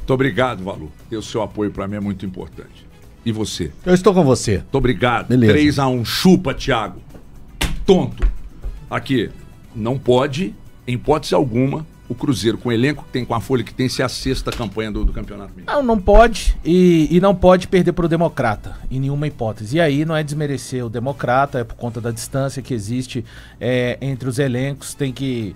Muito obrigado, Valu. E o seu apoio para mim é muito importante. E você? Eu estou com você. Muito obrigado. Beleza. 3-1, chupa, Thiago. Tonto. Aqui, não pode, em hipótese alguma, o Cruzeiro, com o elenco que tem, com a folha que tem, ser a sexta campanha do Campeonato Mineiro. Não pode e não pode perder para o Democrata, em nenhuma hipótese. E aí não é desmerecer o Democrata, é por conta da distância que existe entre os elencos, tem que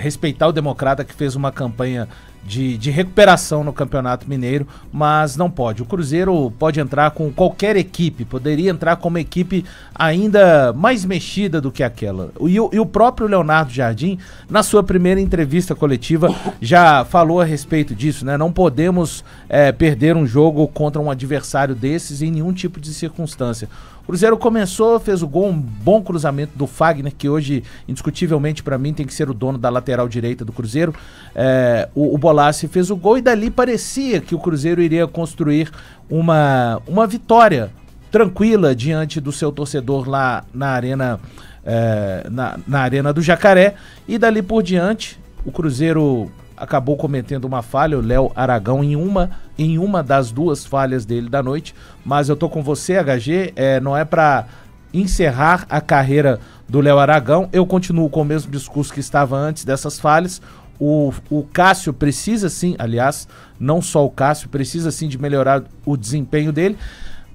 respeitar o Democrata, que fez uma campanha de recuperação no Campeonato Mineiro, mas não pode. O Cruzeiro pode entrar com qualquer equipe, poderia entrar com uma equipe ainda mais mexida do que aquela. E o próprio Leonardo Jardim, na sua primeira entrevista coletiva, já falou a respeito disso, né? Não podemos perder um jogo contra um adversário desses em nenhum tipo de circunstância. O Cruzeiro começou, fez o gol, um bom cruzamento do Fagner, que hoje, indiscutivelmente para mim, tem que ser o dono da lateral direita do Cruzeiro. O Bolassi fez o gol e dali parecia que o Cruzeiro iria construir uma vitória tranquila diante do seu torcedor lá na arena, na arena do Jacaré. E dali por diante, o Cruzeiro acabou cometendo uma falha, o Léo Aragão, em uma das duas falhas dele da noite. Mas eu tô com você, HG, não é para encerrar a carreira do Léo Aragão. Eu continuo com o mesmo discurso que estava antes dessas falhas. O Cássio precisa sim, aliás, não só o Cássio, precisa sim de melhorar o desempenho dele.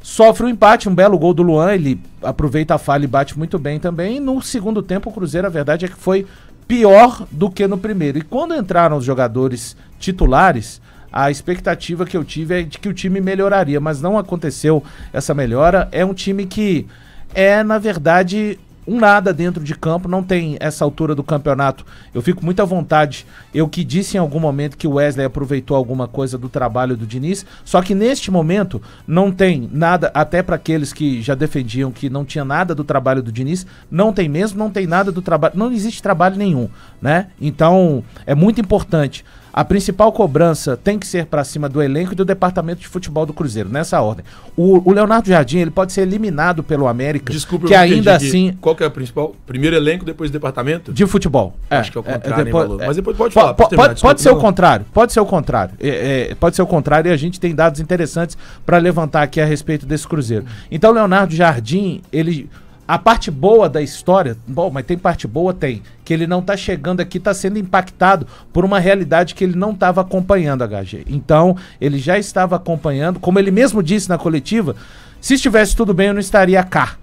Sofre um empate, um belo gol do Luan, ele aproveita a falha e bate muito bem também. E no segundo tempo o Cruzeiro, a verdade é que foi pior do que no primeiro. E quando entraram os jogadores titulares, a expectativa que eu tive é de que o time melhoraria, mas não aconteceu essa melhora. É um time que na verdade, um nada dentro de campo, não tem essa altura do campeonato. Eu fico muito à vontade. Eu que disse em algum momento que o Wesley aproveitou alguma coisa do trabalho do Diniz, só que neste momento não tem nada, até para aqueles que já defendiam que não tinha nada do trabalho do Diniz, não tem mesmo, não tem nada do trabalho, não existe trabalho nenhum, né? Então, é muito importante. A principal cobrança tem que ser para cima do elenco e do departamento de futebol do Cruzeiro, nessa ordem. O Leonardo Jardim, ele pode ser eliminado pelo América, desculpa, que ainda assim... Qual que é a principal? Primeiro elenco, depois departamento? De futebol. Acho que é o contrário, depois, hein, mas depois pode falar. Pode ser o contrário, pode ser o contrário. Pode ser o contrário e a gente tem dados interessantes para levantar aqui a respeito desse Cruzeiro. Então, Leonardo Jardim, ele... A parte boa da história, bom, mas tem parte boa? Tem. Que ele não tá chegando aqui, tá sendo impactado por uma realidade que ele não estava acompanhando, HG. Então, ele já estava acompanhando, como ele mesmo disse na coletiva, se estivesse tudo bem eu não estaria cá,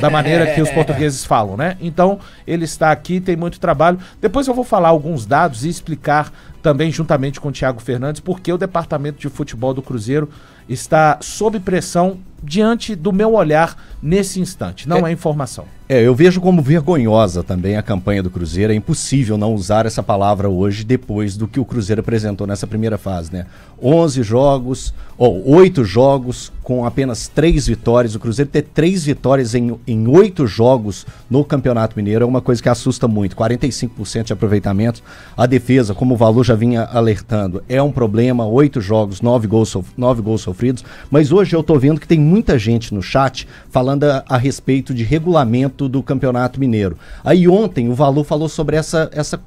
da maneira que os portugueses falam, né? Então, ele está aqui, tem muito trabalho. Depois eu vou falar alguns dados e explicar também, juntamente com o Thiago Fernandes, porque o departamento de futebol do Cruzeiro está sob pressão diante do meu olhar nesse instante. Não é informação. Eu vejo como vergonhosa também a campanha do Cruzeiro. É impossível não usar essa palavra hoje depois do que o Cruzeiro apresentou nessa primeira fase, né? 11 jogos, 8 jogos com apenas 3 vitórias. O Cruzeiro ter 3 vitórias em 8 jogos no Campeonato Mineiro é uma coisa que assusta muito. 45% de aproveitamento. A defesa, como o Valu já vinha alertando, é um problema. 8 jogos, 9 gols sofridos. Mas hoje eu tô vendo que tem muita gente no chat falando a respeito de regulamento do Campeonato Mineiro. Aí ontem o Valu falou sobre essa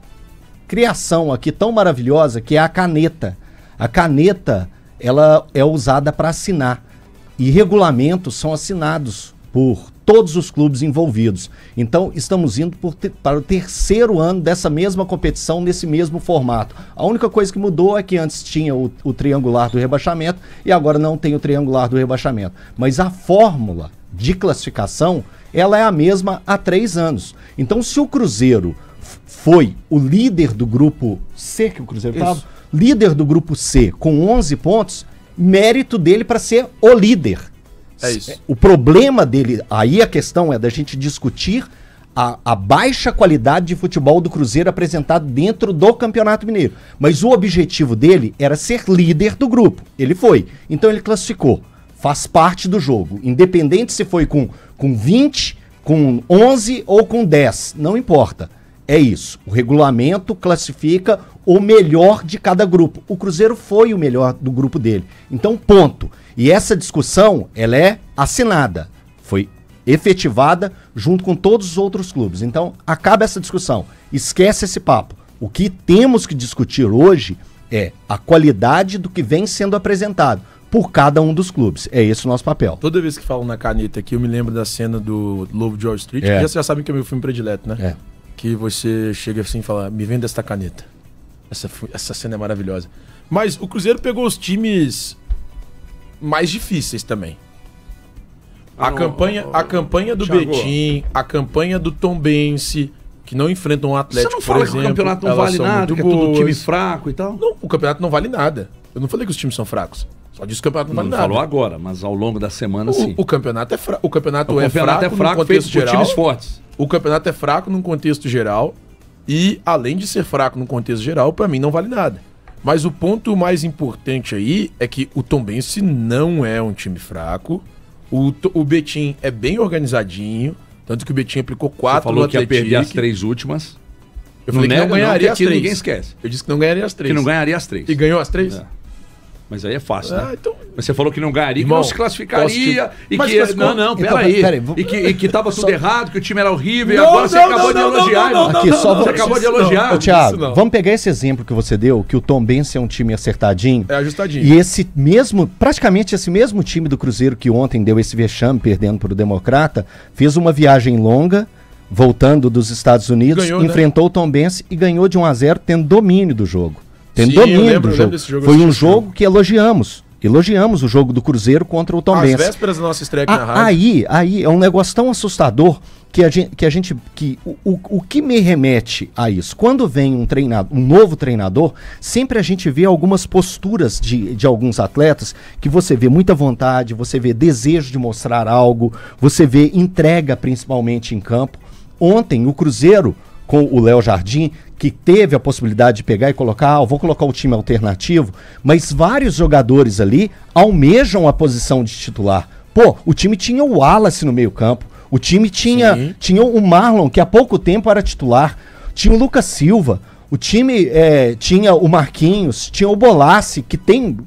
criação aqui tão maravilhosa que é a caneta. A caneta, ela é usada para assinar. E regulamentos são assinados por todos os clubes envolvidos. Então, estamos indo para o terceiro ano dessa mesma competição, nesse mesmo formato. A única coisa que mudou é que antes tinha o triangular do rebaixamento e agora não tem o triangular do rebaixamento. Mas a fórmula de classificação, ela é a mesma há 3 anos. Então, se o Cruzeiro foi o líder do grupo C, que o Cruzeiro estava, líder do grupo C com 11 pontos, mérito dele para ser o líder. É isso. O problema dele, aí a questão é da gente discutir a baixa qualidade de futebol do Cruzeiro apresentado dentro do Campeonato Mineiro. Mas o objetivo dele era ser líder do grupo. Ele foi. Então ele classificou. Faz parte do jogo. Independente se foi com 20, com 11 ou com 10. Não importa. É isso. O regulamento classifica o melhor de cada grupo. O Cruzeiro foi o melhor do grupo dele. Então, ponto. E essa discussão, ela é assinada. Foi efetivada junto com todos os outros clubes. Então, acaba essa discussão. Esquece esse papo. O que temos que discutir hoje É a qualidade do que vem sendo apresentado por cada um dos clubes. É esse o nosso papel. Toda vez que falam na caneta aqui, eu me lembro da cena do Lobo de Wall Street, que vocês já sabem que é meu filme predileto, né? É. Que você chega assim e fala, me venda esta caneta. Essa cena é maravilhosa. Mas o Cruzeiro pegou os times mais difíceis também. A campanha do Thiago, Betim, a campanha do Tombense, que não enfrentam um Atlético, você não fala por exemplo, que o campeonato não elas vale são nada, muito que é tudo boas. time fraco e tal? Não, o campeonato não vale nada. Eu não falei que os times são fracos. Só disse que o campeonato não vale Não nada. falou agora, mas ao longo da semana sim. O campeonato é fraco. O campeonato O é campeonato fraco é fraco no feito contexto por geral. times fortes. O campeonato é fraco num contexto geral. E, além de ser fraco no contexto geral, pra mim não vale nada. Mas o ponto mais importante aí é que o Tombense não é um time fraco. O Betim é bem organizadinho. Tanto que o Betim aplicou 4 Você falou no que ia Atlético. perder as 3 últimas. Eu falei que não ganharia as que 3. ninguém esquece. Eu disse que não ganharia as 3. Que não ganharia as 3. E ganhou as 3? É. Mas aí é fácil, né? Então... Mas você falou que não ganharia, Irmão, que não se classificaria. E mas que. classificou. Não, Então, peraí. peraí, E que tava tudo errado, que o time era horrível. Não, e agora você não, acabou de não, elogiar, não, irmão. Aqui, só Você acabou de elogiar. Ô, Thiago, isso não. vamos pegar esse exemplo que você deu, que o Tombense é um time acertadinho. É ajustadinho. E praticamente esse mesmo time do Cruzeiro que ontem deu esse vexame perdendo para o Democrata, fez uma viagem longa, voltando dos Estados Unidos, Ganhou, enfrentou o Tombense e ganhou de 1-0, tendo domínio do jogo. Tendo Sim, eu domínio lembro do jogo. desse jogo, Foi eu um assisti esse jogo que elogiamos. Elogiamos o jogo do Cruzeiro contra o Às Tombense. vésperas da nossa estreia aqui na rádio. Aí é um negócio tão assustador o que me remete a isso? Quando vem um novo treinador, sempre a gente vê algumas posturas de alguns atletas que você vê muita vontade, você vê desejo de mostrar algo, você vê entrega principalmente em campo. Ontem o Cruzeiro, com o Léo Jardim, que teve a possibilidade de pegar e colocar, vou colocar o time alternativo, mas vários jogadores ali almejam a posição de titular. Pô, o time tinha o Wallace no meio campo, o time tinha o Marlon, que há pouco tempo era titular, tinha o Lucas Silva, o time tinha o Marquinhos, tinha o Bolassi, que tem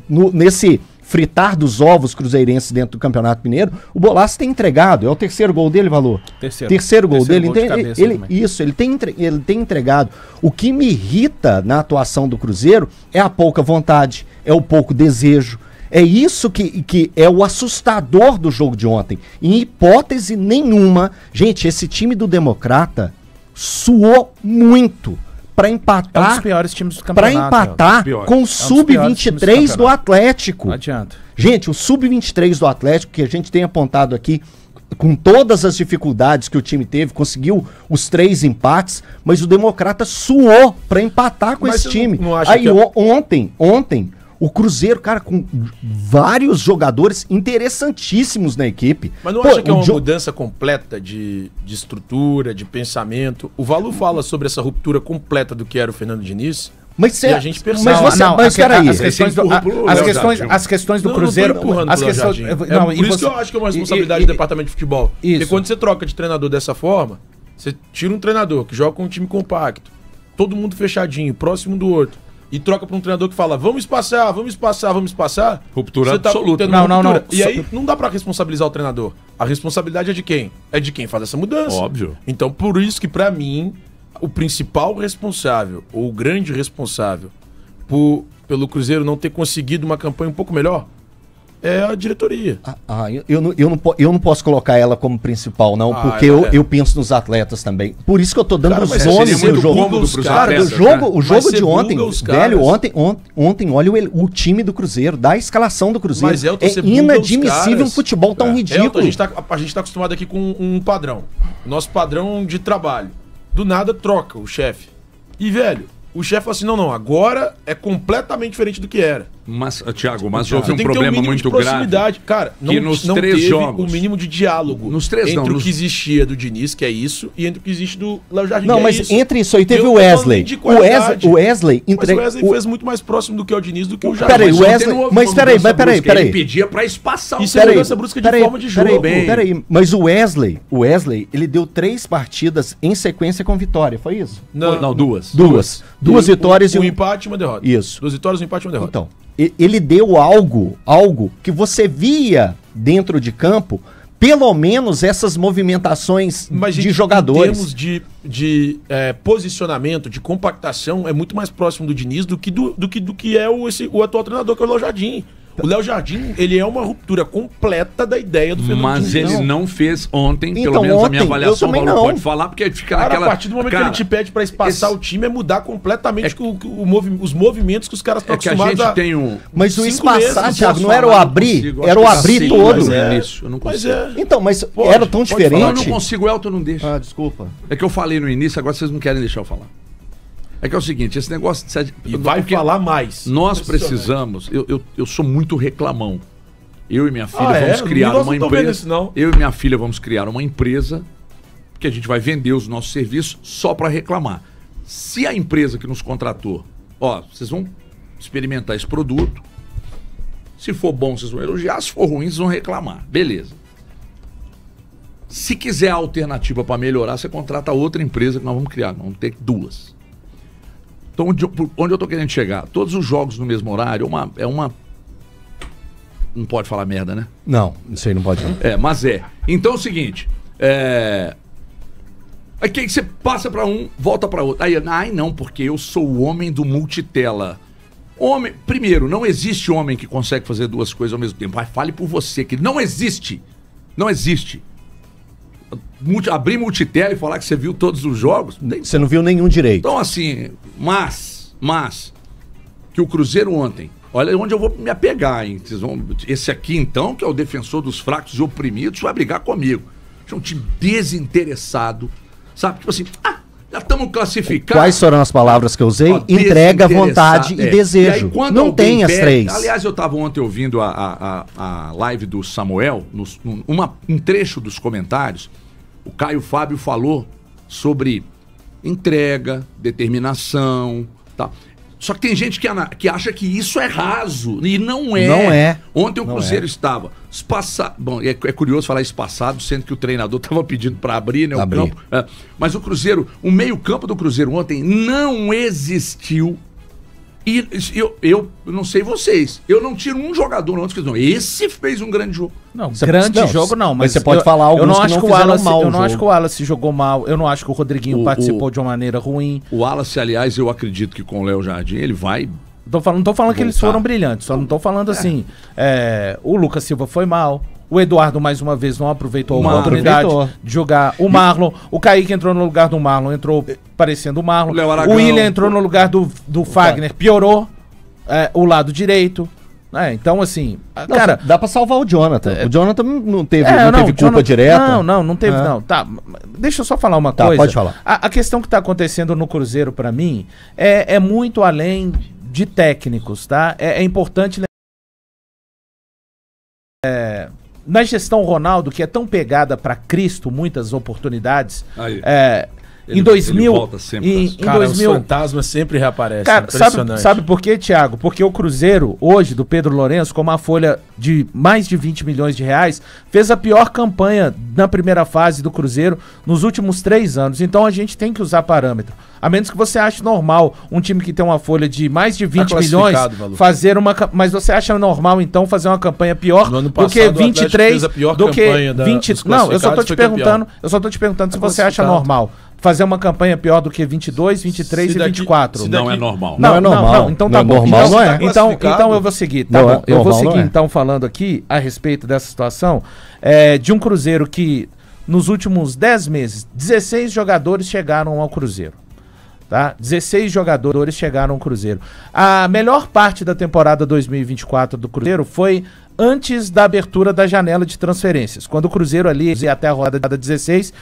nesse fritar dos ovos cruzeirenses dentro do Campeonato Mineiro, o Bolassi tem entregado. É o terceiro gol dele, Valor? Terceiro gol dele. Gol Ele tem entregado. O que me irrita na atuação do Cruzeiro é a pouca vontade, é o pouco desejo. É isso que é o assustador do jogo de ontem. Em hipótese nenhuma, gente, esse time do Democrata suou muito para empatar. É um dos piores times do campeonato. Para empatar com o Sub-23 do Atlético. Não adianta. Gente, o Sub-23 do Atlético, que a gente tem apontado aqui, com todas as dificuldades que o time teve, conseguiu os 3 empates, mas o Democrata suou para empatar com esse time. Aí ontem, o Cruzeiro, cara, com vários jogadores interessantíssimos na equipe. Mas não acha que é uma mudança completa de estrutura, de pensamento? O Valu fala sobre essa ruptura completa do que era o Fernando Diniz. Mas e a gente percebe. Mas peraí. As questões do Cruzeiro. Não por isso que eu acho que é uma responsabilidade do departamento de futebol. Porque quando você troca de treinador dessa forma, você tira um treinador que joga com um time compacto, todo mundo fechadinho, próximo do outro, e troca para um treinador que fala, vamos espaçar. Ruptura você tá absoluta. Não. E aí não dá para responsabilizar o treinador. A responsabilidade é de quem? É de quem faz essa mudança. Óbvio. Então, por isso que, para mim, o principal responsável, ou o grande responsável, pelo Cruzeiro não ter conseguido uma campanha um pouco melhor, é a diretoria. Eu não posso colocar ela como principal, não, porque eu penso nos atletas também. Por isso que eu tô dando os nomes do jogo. O jogo de ontem, velho, ontem, olha o time do Cruzeiro, da escalação do Cruzeiro. Mas é inadmissível um futebol tão ridículo. A gente tá acostumado aqui com um padrão. Nosso padrão de trabalho. Do nada troca o chefe. E, velho, o chefe fala assim, não, agora é completamente diferente do que era. Mas, Thiago, houve um problema muito grave. Cara, não teve o mínimo de diálogo entre o que existia do Diniz, que é isso, e entre o que existe do Léo Jardim. Não, mas entre isso aí teve o Wesley. O Wesley fez muito mais próximo do que o Diniz do que o Jardim. Peraí. Ele pedia pra espaçar o mudança brusca de forma de jogo. Peraí, mas o Wesley, ele deu 3 partidas em sequência com vitória, foi isso? Não, duas. Duas vitórias e um empate e uma derrota. Isso. 2 vitórias, um empate e uma derrota. Então, ele deu algo que você via dentro de campo pelo menos essas movimentações Mas, de gente, jogadores. em termos de posicionamento, de compactação, é muito mais próximo do Diniz do que é o atual treinador, que é o Léo Jardim. O Léo Jardim, ele é uma ruptura completa da ideia do Fernando Mas Diniz. ele não fez ontem, Então, pelo menos a minha ontem, avaliação, eu o também Paulo não. pode falar, porque fica Cara, naquela... a partir do momento que ele te pede pra espaçar o time, é mudar completamente os movimentos que os caras estão É que a acostumados gente tem um... Mas o 5 espaçar, meses, Thiago, posso não era o falar, não abrir, consigo, era o acho que abrir sim, todo. mas é isso, eu não Mas consigo. Então, mas Pode, era tão pode falar. diferente. Não, eu não consigo, o Elton não deixa. Ah, desculpa. É que eu falei no início, agora vocês não querem deixar eu falar. É que é o seguinte, esse negócio... E vai falar mais. Nós precisamos... Eu sou muito reclamão. Eu e minha filha Ah, vamos criar nós uma não tô vendo empresa. isso, não. Eu e minha filha vamos criar uma empresa que a gente vai vender os nossos serviços só para reclamar. Se a empresa que nos contratou, vocês vão experimentar esse produto. Se for bom, vocês vão elogiar. Se for ruim, vocês vão reclamar. Beleza. Se quiser alternativa para melhorar, você contrata outra empresa que nós vamos criar. Nós vamos ter 2. Então, onde eu estou querendo chegar? Todos os jogos no mesmo horário é uma... Não pode falar merda, né? Não, isso aí não pode. Mas é. Então é o seguinte. Aí que você passa pra um, volta pra outro. Aí, não, porque eu sou o homem do multitela. Primeiro, não existe homem que consegue fazer 2 coisas ao mesmo tempo. Vai, fale por você, que não existe. Não existe. Abrir multitela e falar que você viu todos os jogos. Você não viu nenhum direito. Então, assim, mas, que o Cruzeiro ontem, olha onde eu vou me apegar, hein? Esse aqui, então, que é o defensor dos fracos e oprimidos, vai brigar comigo. É um time desinteressado, sabe? Tipo assim, já estamos classificados. Quais foram as palavras que eu usei? Entrega, vontade e desejo. E aí, não tem as 3. Aliás, eu estava ontem ouvindo a live do Samuel, um trecho dos comentários. O Caio Fábio falou sobre entrega, determinação, tá? Só que tem gente que acha que isso é raso. E não é. Não é. Ontem o Cruzeiro estava espaçado. Bom, é curioso falar espaçado, sendo que o treinador estava pedindo para abrir, né, o campo. Mas o Cruzeiro, o meio-campo do Cruzeiro ontem não existiu. E eu não sei vocês. Eu não tiro um jogador ontem que não. Esse fez um grande jogo. Não, grande jogo não. Mas você pode falar alguns eu não que acho não que o fizeram Wallace, mal. Eu não acho que o Wallace jogou mal. Eu não acho que o Rodriguinho participou de uma maneira ruim. O Wallace, aliás, eu acredito que com o Léo Jardim ele vai... Não tô falando que eles foram brilhantes. Só não tô falando assim. O Lucas Silva foi mal. O Eduardo, mais uma vez, não aproveitou a oportunidade de jogar. O Marlon, o Kaique entrou no lugar do Marlon, entrou parecendo o Marlon. O William entrou no lugar do Fagner, piorou o lado direito. Então, assim, cara... Dá pra salvar o Jonathan. O Jonathan não teve culpa Jonathan, direta. Não teve, não. Tá, deixa eu só falar uma coisa. Pode falar. A questão que tá acontecendo no Cruzeiro, pra mim, é muito além de técnicos, tá? É importante... Na gestão Ronaldo, que é tão pegada pra Cristo, muitas oportunidades... Em 2000, volta sempre, em Cara, 2000, os fantasmas sempre reaparecem. cara, Impressionante. sabe por quê, Thiago? Porque o Cruzeiro, hoje, do Pedro Lourenço, com uma folha de mais de 20 milhões de reais, fez a pior campanha na primeira fase do Cruzeiro nos últimos 3 anos. Então a gente tem que usar parâmetro. A menos que você ache normal um time que tem uma folha de mais de 20 milhões fazer uma... Mas você acha normal, então, fazer uma campanha pior do que 23, do que 20... Não, eu só tô te perguntando se você acha normal fazer uma campanha pior do que 22, 23 e 24. Não é normal. Não é normal. Então tá bom. Normal não é. Então eu vou seguir, tá bom? Eu vou seguir então falando aqui a respeito dessa situação de um Cruzeiro que nos últimos 10 meses, 16 jogadores chegaram ao Cruzeiro. Tá? 16 jogadores chegaram ao Cruzeiro. A melhor parte da temporada 2024 do Cruzeiro foi antes da abertura da janela de transferências. Quando o Cruzeiro ali, até a rodada 16,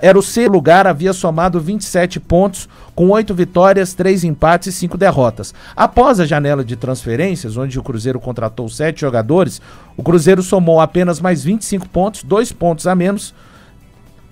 era o sexto lugar, havia somado 27 pontos, com 8 vitórias, 3 empates e 5 derrotas. Após a janela de transferências, onde o Cruzeiro contratou 7 jogadores, o Cruzeiro somou apenas mais 25 pontos, 2 pontos a menos,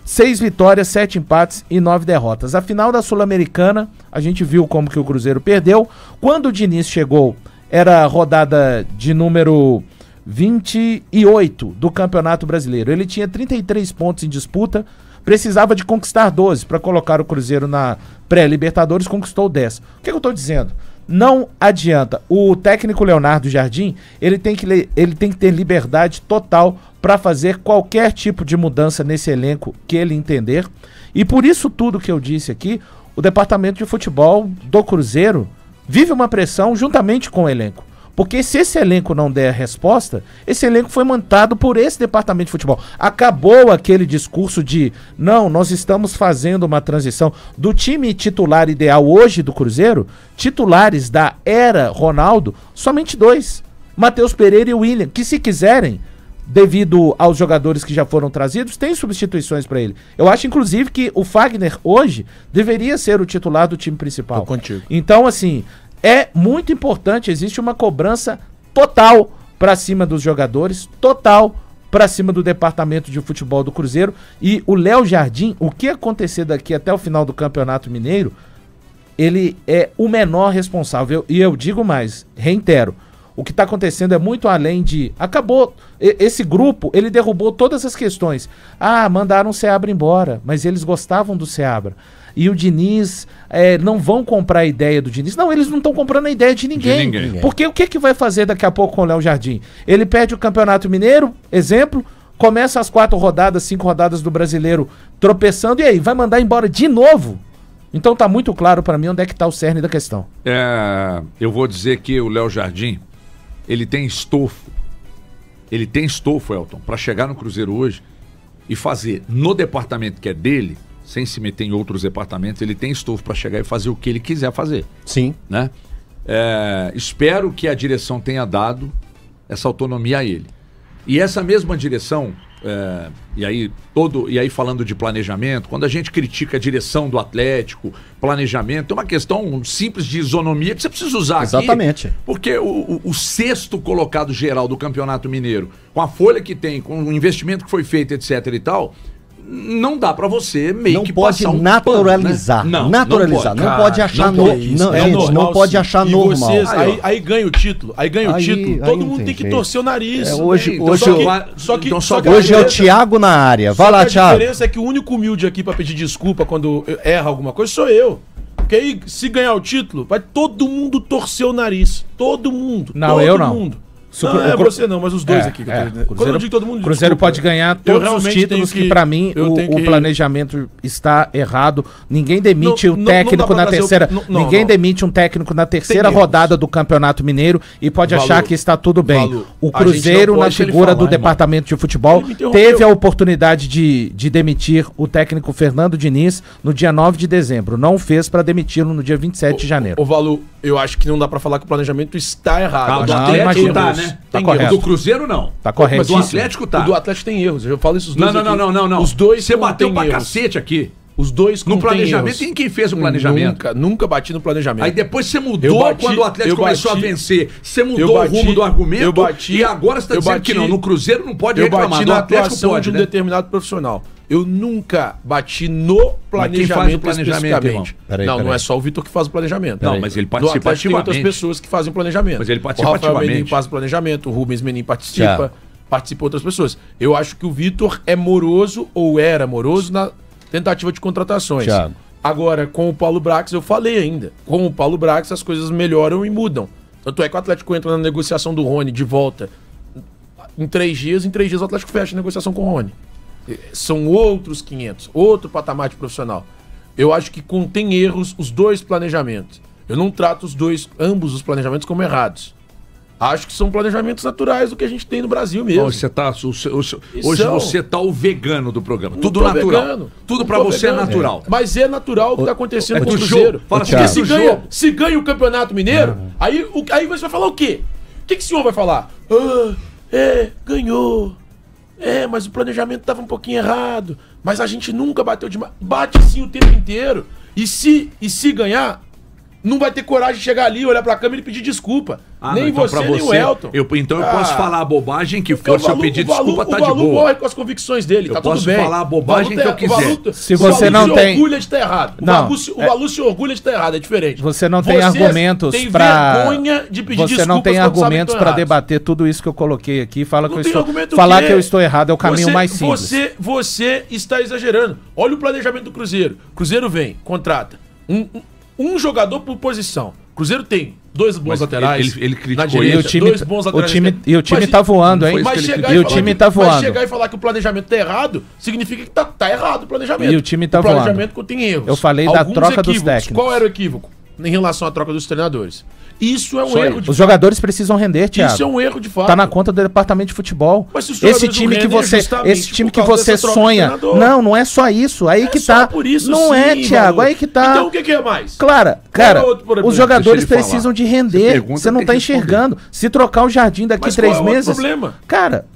6 vitórias, 7 empates e 9 derrotas. A final da Sul-Americana, a gente viu como que o Cruzeiro perdeu. Quando o Diniz chegou, era a rodada de número 28 do Campeonato Brasileiro. Ele tinha 33 pontos em disputa, precisava de conquistar 12 para colocar o Cruzeiro na pré-Libertadores, conquistou 10. O que eu estou dizendo? Não adianta. O técnico Leonardo Jardim, ele tem que ter liberdade total para fazer qualquer tipo de mudança nesse elenco que ele entender. E por isso tudo que eu disse aqui, o departamento de futebol do Cruzeiro vive uma pressão juntamente com o elenco. Porque se esse elenco não der a resposta, esse elenco foi montado por esse departamento de futebol. Acabou aquele discurso de, não, nós estamos fazendo uma transição do time titular ideal hoje do Cruzeiro, titulares da era Ronaldo, somente 2, Matheus Pereira e William, que se quiserem, devido aos jogadores que já foram trazidos, tem substituições para ele. Eu acho, inclusive, que o Fagner hoje deveria ser o titular do time principal. Tô contigo. Então, assim, é muito importante, existe uma cobrança total para cima dos jogadores, total para cima do departamento de futebol do Cruzeiro. E o Léo Jardim, o que acontecer daqui até o final do Campeonato Mineiro, ele é o menor responsável. E eu digo mais, reitero, o que está acontecendo é muito além de... Acabou, esse grupo, ele derrubou todas as questões. Ah, mandaram o Seabra embora, mas eles gostavam do Seabra. E o Diniz, não vão comprar a ideia do Diniz. Não, eles não estão comprando a ideia de ninguém. Porque o que vai fazer daqui a pouco com o Léo Jardim? Ele perde o Campeonato Mineiro, exemplo, começa as 4 rodadas, 5 rodadas do Brasileiro tropeçando, e aí, vai mandar embora de novo? Então tá muito claro para mim onde é que tá o cerne da questão. Eu vou dizer que o Léo Jardim, ele tem estofo, Elton, para chegar no Cruzeiro hoje e fazer no departamento que é dele, sem se meter em outros departamentos, ele tem estofo para chegar e fazer o que ele quiser fazer. Sim. Né? Espero que a direção tenha dado essa autonomia a ele. E essa mesma direção, e aí falando de planejamento, quando a gente critica a direção do Atlético, planejamento, é uma questão simples de isonomia que você precisa usar. Exatamente. Aqui, porque o sexto colocado geral do Campeonato Mineiro, com a folha que tem, com o investimento que foi feito, etc e tal, não dá pra você meio que passar um naturalizar, pano, né? Não, naturalizar, não pode achar normal. Não pode achar normal. Vocês, aí ganha o título, todo mundo tem que torcer o nariz. Hoje é o Thiago na área. Vai lá, Thiago. A diferença é que o único humilde aqui pra pedir desculpa quando erra alguma coisa sou eu. Porque aí, se ganhar o título, vai todo mundo torcer o nariz. Todo mundo. Não, todo eu não. Mundo. Não, você não, mas os dois aqui. Quando eu digo todo mundo, Cruzeiro pode ganhar todos os títulos que pra mim o planejamento está errado. Ninguém demite o técnico na terceira. Ninguém demite um técnico na terceira rodada do Campeonato Mineiro e pode achar que está tudo bem. O Cruzeiro, na figura do departamento de futebol, teve a oportunidade de demitir o técnico Fernando Diniz no dia 9 de dezembro. Não fez pra demiti-lo no dia 27 de janeiro. Ô, Valu, eu acho que não dá pra falar que o planejamento está errado. Do Atlético tá, né? Tá correto. Do Cruzeiro não. Tá correto. Mas do Atlético tá. O do Atlético tem erros. Eu falo isso os dois. Não. Os dois você bateu pra cacete aqui. Os dois no planejamento. Tem quem fez o planejamento. Nunca bati no planejamento. Aí depois você mudou quando o Atlético começou a vencer. Você mudou o rumo do argumento. E agora você tá dizendo que não. No Cruzeiro não pode reclamar. Eu bati na atuação de um determinado profissional. Eu nunca bati no planejamento especificamente. Não é só o Vitor que faz o planejamento. Não, mas ele participa ativamente. Tem outras pessoas que fazem o planejamento. Mas ele participa ativamente. O Rafael Menin faz o planejamento, o Rubens Menin participa outras pessoas. Eu acho que o Vitor é moroso, ou era moroso, na tentativa de contratações. Agora, com o Paulo Brax, eu falei ainda. Com o Paulo Brax, as coisas melhoram e mudam. Tanto é que o Atlético entra na negociação do Rony de volta em 3 dias. Em 3 dias o Atlético fecha a negociação com o Rony. São outros 500, outro patamar de profissional. Eu acho que contém erros os dois planejamentos. Eu não trato ambos os planejamentos como errados. Acho que são planejamentos naturais do que a gente tem no Brasil mesmo. Hoje você tá o vegano do programa. Tudo natural. Vegano. Tudo pra você é natural. Mas é natural o que tá acontecendo com o Cruzeiro. Porque se ganha o Campeonato Mineiro, aí você vai falar o quê? O que o senhor vai falar? Ganhou. Mas o planejamento estava um pouquinho errado. Mas a gente nunca bateu demais. Bate sim o tempo inteiro. E se ganhar, não vai ter coragem de chegar ali, olhar pra câmera e pedir desculpa. Nem então você, nem o Elton. Então eu posso falar a bobagem que for, se eu pedir desculpa, tá de boa. O Valu morre com as convicções dele, tá tudo bem. Eu posso falar a bobagem que eu quiser. Se você não tem... se orgulha de estar errado. O Valu se orgulha de estar errado, é diferente. Você não tem argumentos pra... vergonha de pedir desculpas. Você não tem argumentos pra debater tudo isso que eu coloquei aqui. Falar que eu estou errado é o caminho mais simples. Você está exagerando. Olha o planejamento do Cruzeiro. Cruzeiro vem, contrata um jogador por posição. Cruzeiro tem 2 bons laterais. Ele criticou na direita, e o time, 2 bons laterais. o time tá voando, hein? Mas chegar e falar que o planejamento tá errado, significa que tá errado o planejamento. E o time tá voando. O planejamento tem erros. Eu falei da troca dos técnicos. Qual era o equívoco em relação à troca dos treinadores? Isso é um erro de fato. Os jogadores precisam render, Thiago. Isso é um erro de fato. Tá na conta do departamento de futebol. Mas se esse time que você sonha. Não é só isso. Aí que tá. Por isso, não é, Thiago. Aí que tá. Então o que é mais? Cara, os jogadores precisam de render. Você não tá enxergando. Se trocar o Jardim daqui 3 meses. Qual é o problema? Cara,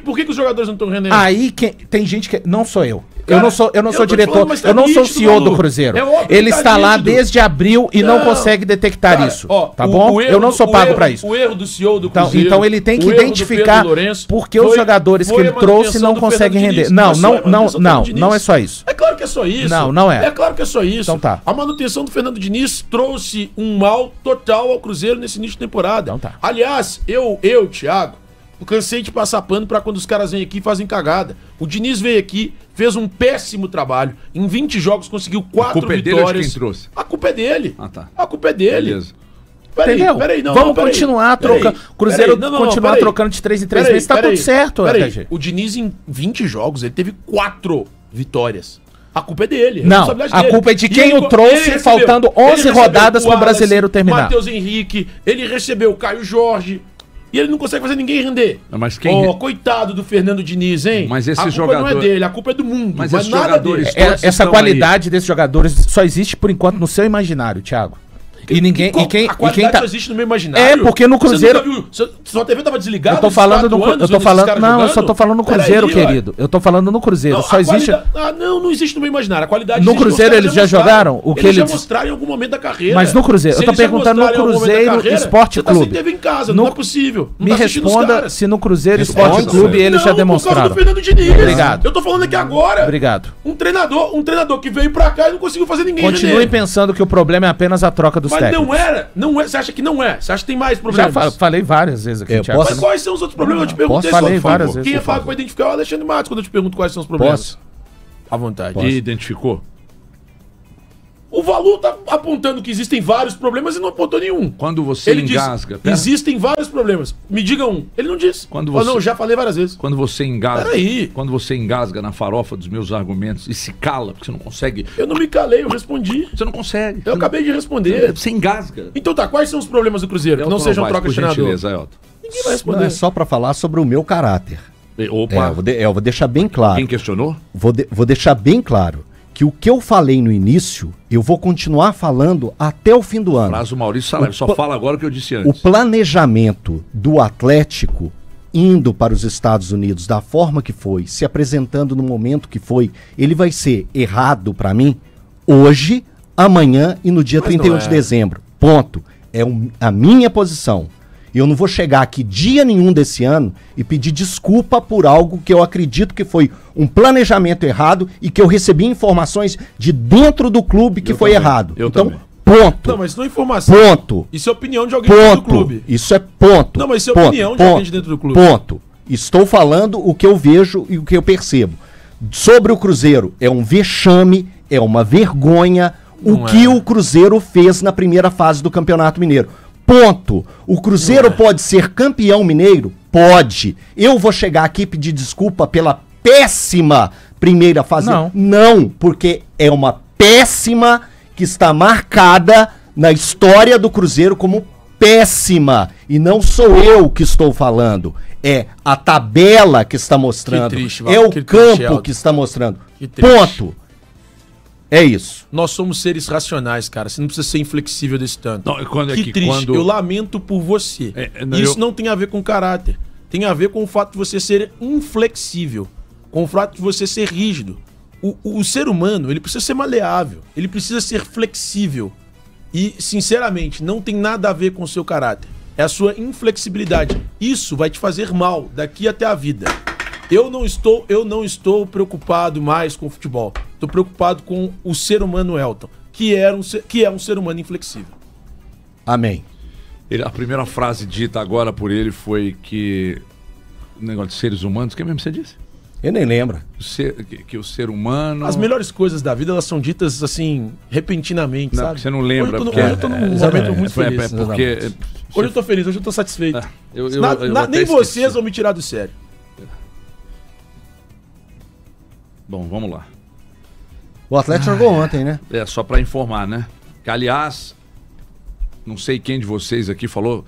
por que os jogadores não estão rendendo? Aí tem gente que. Não sou eu. Eu não sou diretor, eu não sou CEO do Cruzeiro. Ele está lá desde abril e não consegue detectar isso. Tá bom? Eu não sou pago pra isso. O erro do CEO do Cruzeiro. Então ele tem que identificar porque os jogadores que ele trouxe não conseguem render. Não é só isso. É claro que é só isso. Não é. É claro que é só isso. Então tá. A manutenção do Fernando Diniz trouxe um mal total ao Cruzeiro nesse início de temporada. Então tá. Aliás, eu, Thiago, eu cansei de passar pano pra quando os caras vêm aqui e fazem cagada. O Diniz veio aqui, fez um péssimo trabalho. Em 20 jogos conseguiu 4 vitórias. Dele, ou de quem trouxe? A culpa é dele. Tá. A culpa é dele. Beleza. Peraí, vamos continuar trocando. Cruzeiro continuar trocando de 3 em 3 meses. Tá tudo certo, O Diniz, em 20 jogos, ele teve 4 vitórias. A culpa é dele. Não, a culpa é de quem o trouxe, faltando 11 rodadas pro brasileiro terminar. Matheus Henrique, ele recebeu o Caio Jorge. E ele não consegue fazer ninguém render. Mas quem... coitado do Fernando Diniz, hein? Mas esse a culpa jogador... não é dele, a culpa é do mundo. Mas esses jogadores... Essa qualidade desses jogadores só existe, por enquanto, no seu imaginário, Thiago. E ninguém... A qualidade só existe no meu imaginário? porque no Cruzeiro... Sua TV tava desligada? Eu tô falando eu só tô falando no Cruzeiro, querido. Eu tô falando no Cruzeiro. Só existe... não existe no meu imaginário. A qualidade no Cruzeiro eles já jogaram o que eles já mostraram em algum momento da carreira. Mas no Cruzeiro, eu tô perguntando no Cruzeiro Esporte Clube. Você tá sem TV em casa, não é possível. Me responda se no Cruzeiro Esporte Clube eles já demonstraram. Por causa do Fernando Diniz. Obrigado. Eu tô falando aqui agora. Obrigado. Um treinador que veio pra cá e não conseguiu fazer ninguém render. Continuem pensando que o problema é apenas a troca dos técnicos. Mas não é. Você acha que não é? Você acha que tem mais problemas? Já falei várias vezes aqui, Thiago. Mas quais são os outros problemas? Eu te perguntei só, falei várias vezes. Quem é pago pra identificar é o Alexandre Matos quando eu te pergunto quais são os problemas. À vontade. E identificou? O Valu tá apontando que existem vários problemas e não apontou nenhum. Quando você engasga... Existem vários problemas. Me diga um. Ele não disse. Não, já falei várias vezes. Quando você engasga... Peraí. Quando você engasga na farofa dos meus argumentos e se cala, porque você não consegue... Eu não me calei, eu respondi. Você não consegue. Eu acabei de responder. Você engasga. Então tá, quais são os problemas do Cruzeiro? Que não sejam troca de treinador. Ninguém vai responder. Não, é só pra falar sobre o meu caráter. Opa. Eu vou deixar bem claro. Quem questionou? Vou deixar bem claro que o que eu falei no início, eu vou continuar falando até o fim do ano. Mas o Maurício Salles só fala agora o que eu disse antes. O planejamento do Atlético indo para os Estados Unidos da forma que foi, se apresentando no momento que foi, ele vai ser errado para mim hoje, amanhã e no dia 31 de dezembro. Ponto. É a minha posição. Eu não vou chegar aqui dia nenhum desse ano e pedir desculpa por algo que eu acredito que foi um planejamento errado e que eu recebi informações de dentro do clube que foi errado. Então, ponto. Não, mas não é informação. Ponto. Isso é opinião de alguém dentro do clube. Isso é ponto. Não, mas isso é opinião de alguém dentro do clube. Ponto. Estou falando o que eu vejo e o que eu percebo. Sobre o Cruzeiro, é um vexame, é uma vergonha o que o Cruzeiro fez na primeira fase do Campeonato Mineiro. Ponto. O Cruzeiro pode ser campeão mineiro? Pode. Eu vou chegar aqui e pedir desculpa pela péssima primeira fase? Não, porque é uma péssima que está marcada na história do Cruzeiro como péssima. E não sou eu que estou falando. É a tabela que está mostrando. É o campo que está mostrando. Ponto. É isso. Nós somos seres racionais, cara. Você não precisa ser inflexível desse tanto. Que triste. Eu lamento por você. Isso não tem a ver com caráter. Tem a ver com o fato de você ser inflexível. Com o fato de você ser rígido. O ser humano, ele precisa ser maleável. Ele precisa ser flexível. E, sinceramente, não tem nada a ver com o seu caráter. É a sua inflexibilidade. Isso vai te fazer mal daqui até a vida. Eu não estou preocupado mais com o futebol. Estou preocupado com o ser humano Elton, que é um ser humano inflexível. Amém. A primeira frase dita agora por ele foi que... O negócio de seres humanos, o que mesmo você disse? Eu nem lembro. Que o ser humano... As melhores coisas da vida, elas são ditas assim, repentinamente, não, sabe? Você não lembra. Hoje eu tô num momento muito feliz. Porque... Hoje eu tô feliz, hoje eu tô satisfeito. Eu nem vocês vão me tirar do sério. Bom, vamos lá. O Atlético jogou ontem, né? Só pra informar, né? Que, aliás, não sei quem de vocês aqui falou...